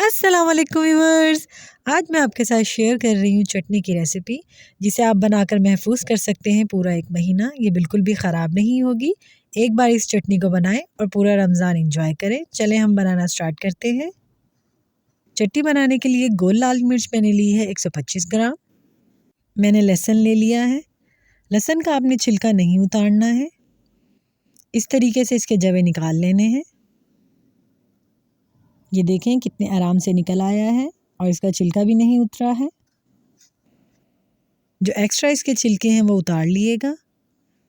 अस्सलाम वालेकुम व्यूअर्स। आज मैं आपके साथ शेयर कर रही हूँ चटनी की रेसिपी, जिसे आप बनाकर महफूज कर सकते हैं पूरा 1 महीना। ये बिल्कुल भी ख़राब नहीं होगी। एक बार इस चटनी को बनाएं और पूरा रमज़ान एंजॉय करें। चलें हम बनाना स्टार्ट करते हैं। चटनी बनाने के लिए गोल लाल मिर्च मैंने ली है 125 ग्राम। मैंने लहसुन ले लिया है। लहसुन का आपने छिलका नहीं उतारना है। इस तरीके से इसके जवे निकाल लेने हैं। ये देखें कितने आराम से निकल आया है और इसका छिलका भी नहीं उतरा है। जो एक्स्ट्रा इसके छिलके हैं वो उतार लिएगा।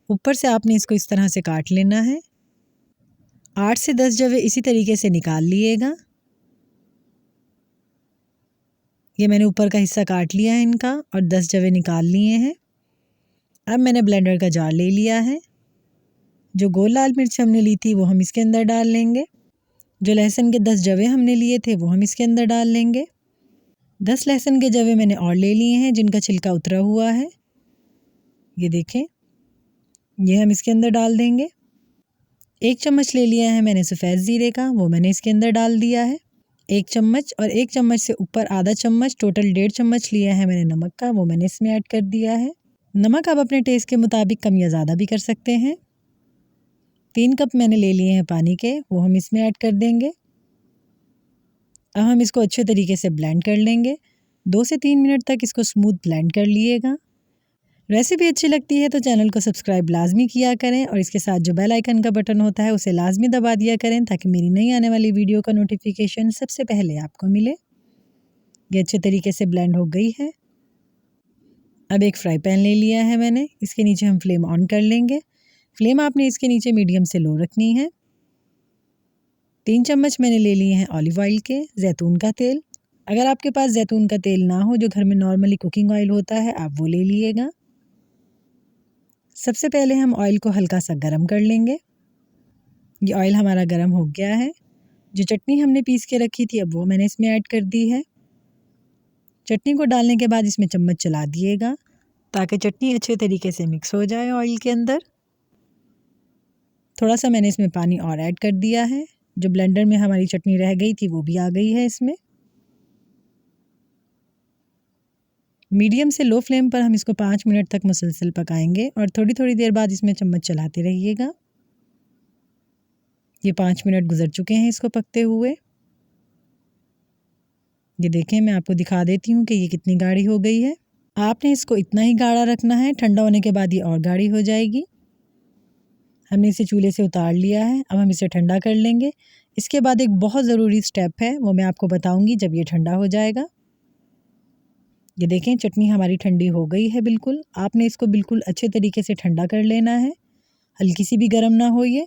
ऊपर से आपने इसको इस तरह से काट लेना है। 8 से 10 जवे इसी तरीके से निकाल लिएगा। ये मैंने ऊपर का हिस्सा काट लिया है इनका और 10 जवे निकाल लिए हैं। अब मैंने ब्लेंडर का जार ले लिया है। जो गोल लाल मिर्च हमने ली थी वो हम इसके अंदर डाल लेंगे। जो लहसुन के 10 जवे हमने लिए थे वो हम इसके अंदर डाल लेंगे। 10 लहसुन के जवे मैंने और ले लिए हैं जिनका छिलका उतरा हुआ है। ये देखें, ये हम इसके अंदर डाल देंगे। 1 चम्मच ले लिया है मैंने सफ़ेद ज़ीरे का, वो मैंने इसके अंदर डाल दिया है। 1 चम्मच और 1 चम्मच से ऊपर आधा चम्मच, टोटल 1.5 चम्मच लिया है मैंने नमक का, वो मैंने इसमें ऐड कर दिया है। नमक आप अपने टेस्ट के मुताबिक कम या ज़्यादा भी कर सकते हैं। 3 कप मैंने ले लिए हैं पानी के, वो हम इसमें ऐड कर देंगे। अब हम इसको अच्छे तरीके से ब्लेंड कर लेंगे। 2 से 3 मिनट तक इसको स्मूथ ब्लेंड कर लिएगा। रेसिपी अच्छी लगती है तो चैनल को सब्सक्राइब लाजमी किया करें और इसके साथ जो बेल आइकन का बटन होता है उसे लाजमी दबा दिया करें ताकि मेरी नई आने वाली वीडियो का नोटिफिकेशन सबसे पहले आपको मिले। ये अच्छे तरीके से ब्लेंड हो गई है। अब एक फ्राई पैन ले लिया है मैंने, इसके नीचे हम फ्लेम ऑन कर लेंगे। फ्लेम आपने इसके नीचे मीडियम से लो रखनी है। 3 चम्मच मैंने ले लिए हैं ऑलिव ऑयल के, जैतून का तेल। अगर आपके पास जैतून का तेल ना हो, जो घर में नॉर्मली कुकिंग ऑयल होता है, आप वो ले लीजिएगा। सबसे पहले हम ऑयल को हल्का सा गरम कर लेंगे। ये ऑयल हमारा गरम हो गया है। जो चटनी हमने पीस के रखी थी अब वो मैंने इसमें ऐड कर दी है। चटनी को डालने के बाद इसमें चम्मच चला दिएगा ताकि चटनी अच्छे तरीके से मिक्स हो जाए ऑयल के अंदर। थोड़ा सा मैंने इसमें पानी और ऐड कर दिया है। जो ब्लेंडर में हमारी चटनी रह गई थी वो भी आ गई है इसमें। मीडियम से लो फ्लेम पर हम इसको 5 मिनट तक मुसलसल पकाएंगे और थोड़ी थोड़ी देर बाद इसमें चम्मच चलाते रहिएगा। ये 5 मिनट गुजर चुके हैं इसको पकते हुए। ये देखें, मैं आपको दिखा देती हूँ कि ये कितनी गाढ़ी हो गई है। आपने इसको इतना ही गाढ़ा रखना है, ठंडा होने के बाद ये और गाढ़ी हो जाएगी। हमने इसे चूल्हे से उतार लिया है। अब हम इसे ठंडा कर लेंगे। इसके बाद एक बहुत ज़रूरी स्टेप है, वो मैं आपको बताऊँगी जब ये ठंडा हो जाएगा। ये देखें, चटनी हमारी ठंडी हो गई है बिल्कुल। आपने इसको बिल्कुल अच्छे तरीके से ठंडा कर लेना है, हल्की सी भी गर्म ना हो ये।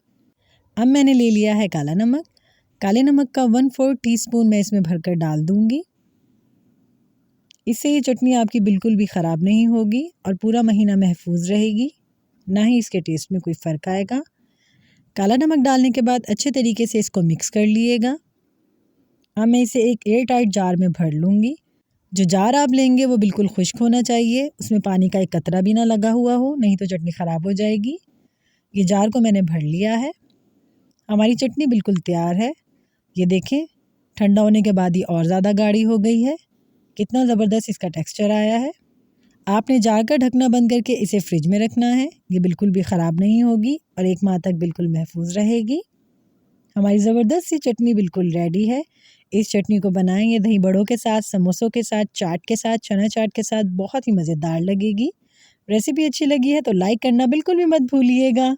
अब मैंने ले लिया है काला नमक। काले नमक का 1/4 टीस्पून मैं इसमें भरकर डाल दूँगी। इससे ये चटनी आपकी बिल्कुल भी ख़राब नहीं होगी और पूरा महीना महफूज रहेगी, ना ही इसके टेस्ट में कोई फ़र्क आएगा। काला नमक डालने के बाद अच्छे तरीके से इसको मिक्स कर लिएगा। अब मैं इसे एक एयर टाइट जार में भर लूँगी। जो जार आप लेंगे वो बिल्कुल खुश्क होना चाहिए, उसमें पानी का एक कतरा भी ना लगा हुआ हो, नहीं तो चटनी ख़राब हो जाएगी। ये जार को मैंने भर लिया है। हमारी चटनी बिल्कुल तैयार है। ये देखें, ठंडा होने के बाद ये और ज़्यादा गाढ़ी हो गई है। कितना ज़बरदस्त इसका टेक्सचर आया है। आपने जार का ढकना बंद करके इसे फ्रिज में रखना है। ये बिल्कुल भी ख़राब नहीं होगी और 1 माह तक बिल्कुल महफूज रहेगी। हमारी ज़बरदस्त सी चटनी बिल्कुल रेडी है। इस चटनी को बनाएंगे दही बड़ों के साथ, समोसों के साथ, चाट के साथ, चना चाट के साथ, बहुत ही मज़ेदार लगेगी। रेसिपी अच्छी लगी है तो लाइक करना बिल्कुल भी मत भूलिएगा।